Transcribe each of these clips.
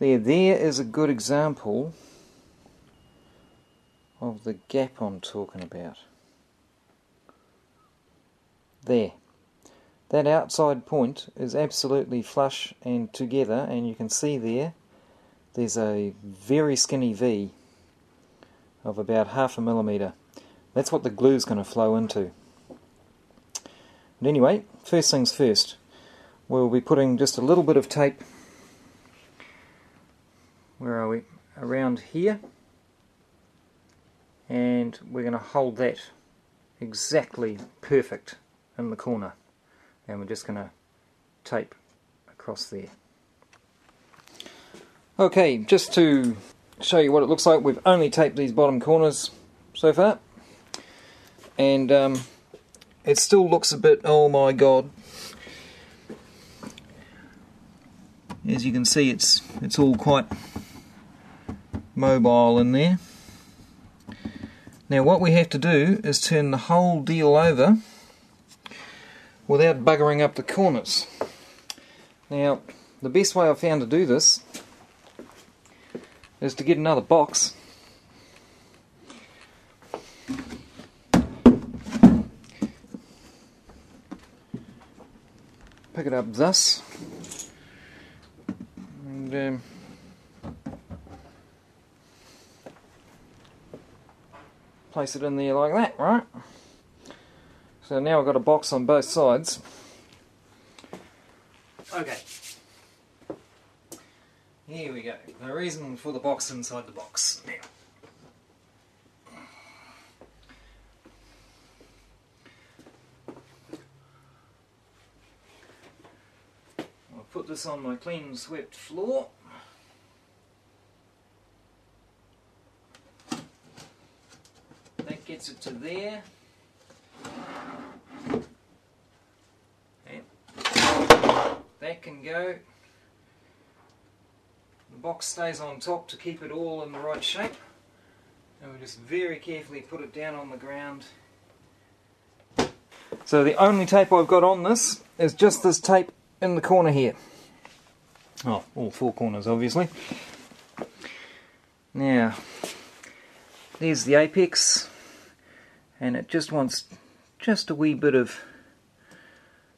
There is a good example of the gap I'm talking about. There. That outside point is absolutely flush and together, and you can see there's a very skinny V of about 0.5 mm. That's what the glue is going to flow into. But anyway, first things first, we'll be putting just a little bit of tape, where are we, around here, and we're going to hold that exactly perfect in the corner, and we're just going to tape across there. Okay, just to show you what it looks like, we've only taped these bottom corners so far, and it still looks a bit, oh my god. As you can see, it's all quite mobile in there. Now what we have to do is turn the whole deal over without buggering up the corners. Now the best way I've found to do this is to get another box, pick it up thus, and place it in there like that, right? So now I've got a box on both sides. Okay. Here we go. The reason for the box inside the box. Now. I'll put this on my clean swept floor. That gets it to there. And that can go. The box stays on top to keep it all in the right shape, and we just very carefully put it down on the ground. So the only tape I've got on this is just this tape in the corner here. Oh, all four corners obviously. Now there's the apex, and it just wants just a wee bit of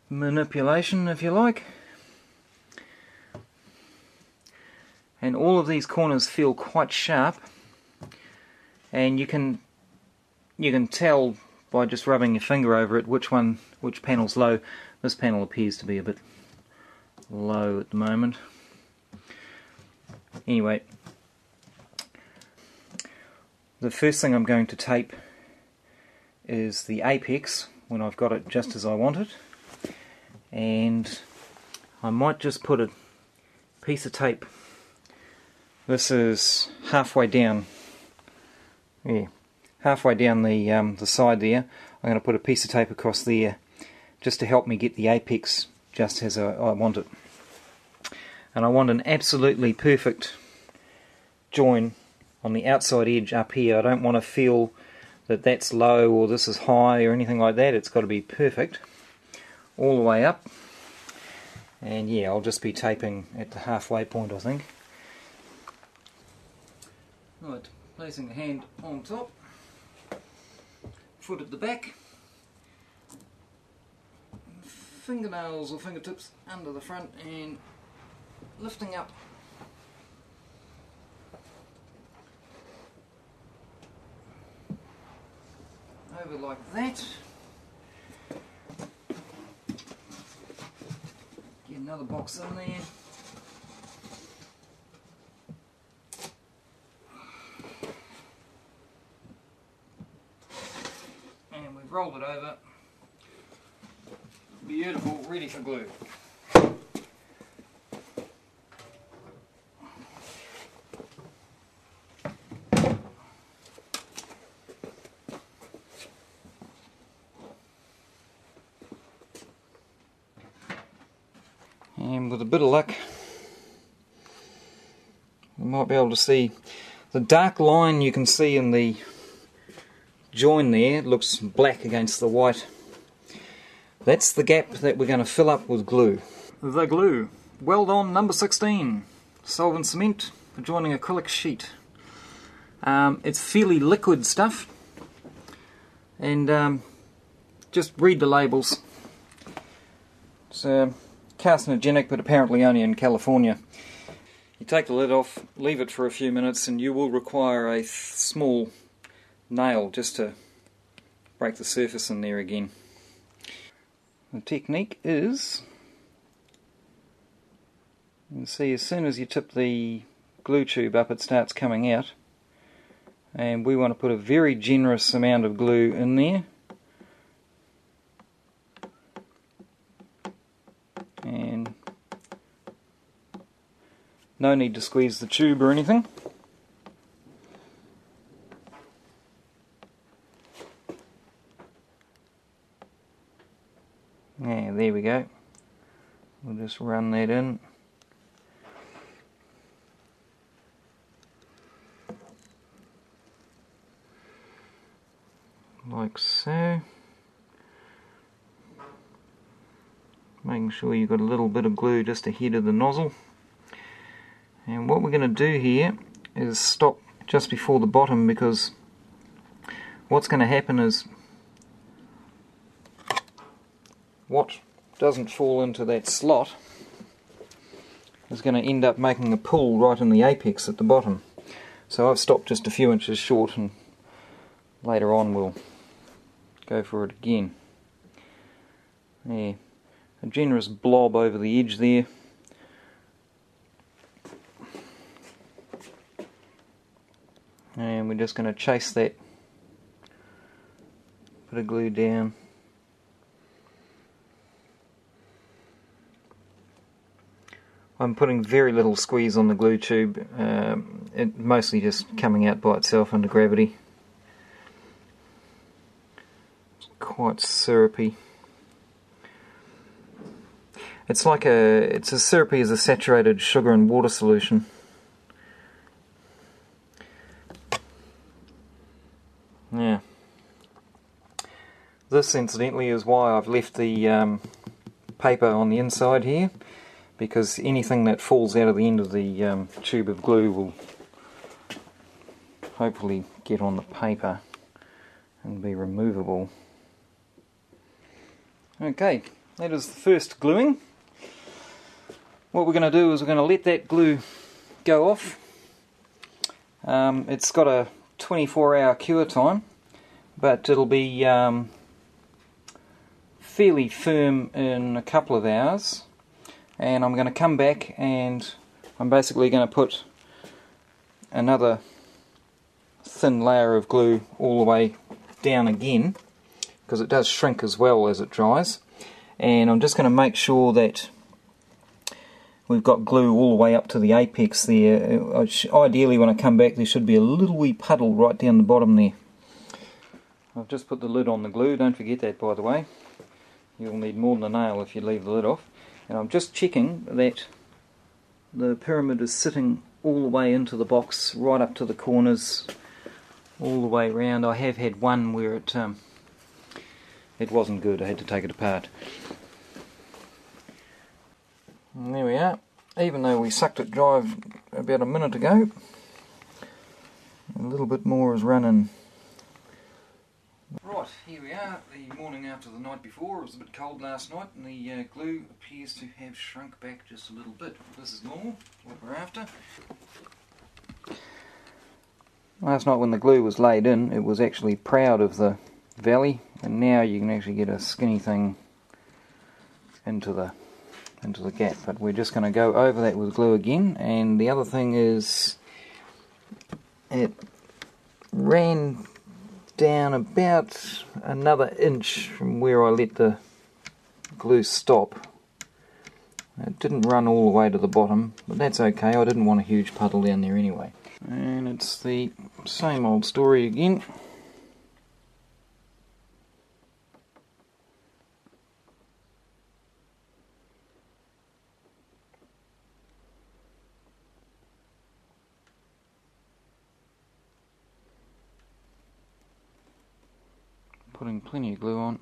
manipulation, if you like. And all of these corners feel quite sharp, and you can tell by just rubbing your finger over it which panel's low. This panel appears to be a bit low at the moment. Anyway, the first thing I'm going to tape is the apex when I've got it just as I want it, and I might just put a piece of tape. This is halfway down, halfway down the side there. I'm going to put a piece of tape across there just to help me get the apex just as I want it. And I want an absolutely perfect join on the outside edge up here. I don't want to feel that that's low or this is high or anything like that. It's got to be perfect all the way up. And yeah, I'll just be taping at the halfway point, I think. Right, placing the hand on top, foot at the back, fingernails or fingertips under the front, and lifting up. Over like that. Get another box in there. Roll it over. Beautiful, ready for glue. And with a bit of luck, we might be able to see the dark line you can see in the join there. It looks black against the white. That's the gap that we're going to fill up with glue. The glue. Weld-On number 16. solvent cement for joining acrylic sheet. It's fairly liquid stuff, and just read the labels. It's carcinogenic, but apparently only in California. You take the lid off, leave it for a few minutes, and you will require a small nail just to break the surface in there again. The technique is, you can see as soon as you tip the glue tube up, it starts coming out, and we want to put a very generous amount of glue in there. And no need to squeeze the tube or anything. Yeah, there we go. We'll just run that in. Like so. Making sure you've got a little bit of glue just ahead of the nozzle. And what we're going to do here is stop just before the bottom, because what's going to happen is what doesn't fall into that slot is going to end up making a pull right in the apex at the bottom. So I've stopped just a few inches short, and later on we'll go for it again. Yeah. A generous blob over the edge there. And we're just going to chase that bit of glue down. I'm putting very little squeeze on the glue tube, it mostly just coming out by itself under gravity. It's quite syrupy. It's as syrupy as a saturated sugar and water solution. Yeah. This, incidentally, is why I've left the paper on the inside here, because anything that falls out of the end of the tube of glue will hopefully get on the paper and be removable. Okay, that is the first gluing. What we're going to do is we're going to let that glue go off. It's got a 24-hour cure time, but it'll be fairly firm in a couple of hours. And I'm going to come back, and I'm basically going to put another thin layer of glue all the way down again, because it does shrink as well as it dries. And I'm just going to make sure that we've got glue all the way up to the apex there. Ideally, when I come back, there should be a little wee puddle right down the bottom there. I've just put the lid on the glue, don't forget that, by the way. You'll need more than a nail if you leave the lid off. And I'm just checking that the pyramid is sitting all the way into the box, right up to the corners, all the way around. I have had one where it wasn't good, I had to take it apart. And there we are. Even though we sucked it dry about a minute ago, a little bit more is running. Right, here we are, the morning after the night before. It was a bit cold last night, and the glue appears to have shrunk back just a little bit. This is normal, what we're after. Last night when the glue was laid in, it was actually proud of the valley, and now you can actually get a skinny thing into the gap. But we're just going to go over that with glue again. And the other thing is, it ran down about another inch from where I let the glue stop. It didn't run all the way to the bottom, but that's okay. I didn't want a huge puddle down there anyway. And it's the same old story again. Putting plenty of glue on.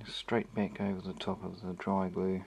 Straight back over the top of the dry glue.